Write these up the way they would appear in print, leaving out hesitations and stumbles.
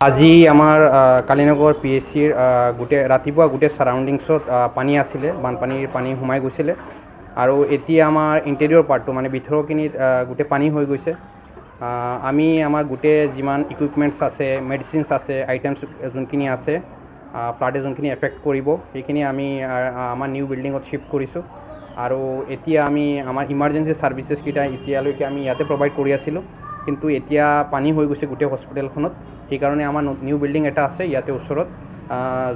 আজি আমাৰ কালিনগৰ PHCৰ ৰাতিপুৱা গোটেই ছাৰাউণ্ডিংছত পানী আছিলে, বানপানীৰ পানী সোমাই গৈছিলে আৰু এতিয়া আমাৰ ইণ্টেৰিয়ৰ পাৰ্টটো মানে ভিতৰৰখিনিত গোটেই পানী হৈ গৈছে। আমি আমাৰ গোটেই যিমান ইকুইপমেণ্টছ আছে, মেডিচিনছ আছে, আইটেমছ যোনখিনি আছে, ফ্লাডে যোনখিনি এফেক্ট কৰিব সেইখিনি আমি আমাৰ নিউ বিল্ডিঙত শ্বিফ্ট কৰিছোঁ আৰু এতিয়া আমি আমাৰ ইমাৰ্জেঞ্চি ছাৰ্ভিচেছকেইটা এতিয়ালৈকে আমি ইয়াতে প্ৰভাইড কৰি আছিলোঁ, কিন্তু এতিয়া পানী হৈ গৈছে গোটেই হস্পিটেলখনত। সেইকাৰণে আমাৰ নিউ বিল্ডিং এটা আছে ইয়াতে ওচৰত,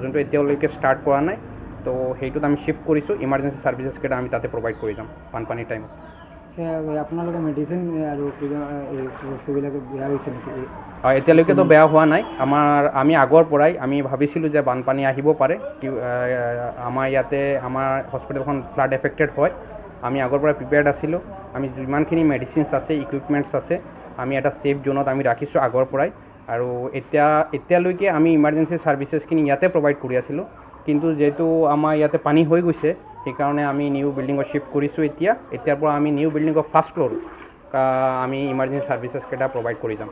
যোনটো এতিয়ালৈকে ষ্টাৰ্ট কৰা নাই, তো সেইটোত আমি শ্বিফ্ট কৰিছোঁ। ইমাৰ্জেঞ্চি ছাৰ্ভিচেছকেইটা আমি তাতে প্ৰভাইড কৰি যাম বানপানীৰ টাইমত। আপোনালোকৰ মেডিচিন আৰু কিবা এই বস্তুবিলাক বেয়া হৈছে নেকি? এতিয়ালৈকেতো বেয়া হোৱা নাই। আমি আগৰ পৰাই আমি ভাবিছিলোঁ যে বানপানী আহিব পাৰে, আমাৰ ইয়াতে আমাৰ হস্পিটেলখন ফ্লাড এফেক্টেড হয়। আমি আগৰ পৰাই প্ৰিপেয়াৰ্ড আছিলোঁ। আমি যিমানখিনি মেডিচিনছ আছে, ইকুইপমেণ্টছ আছে, আমি এটা ছেফ জ'নত আমি ৰাখিছোঁ আগৰ পৰাই। আৰু এতিয়ালৈকে আমি ইমাৰ্জেঞ্চি ছাৰ্ভিচেছখিনি ইয়াতে প্ৰভাইড কৰি আছিলোঁ, কিন্তু যিহেতু আমাৰ ইয়াতে পানী হৈ গৈছে সেইকাৰণে আমি নিউ বিল্ডিঙত শ্বিফ্ট কৰিছোঁ। এতিয়াৰ পৰা আমি নিউ বিল্ডিঙৰ ফাৰ্ষ্ট ফ্ল'ৰ আমি ইমাৰ্জেঞ্চি ছাৰ্ভিচেছকেইটা প্ৰভাইড কৰি যাম।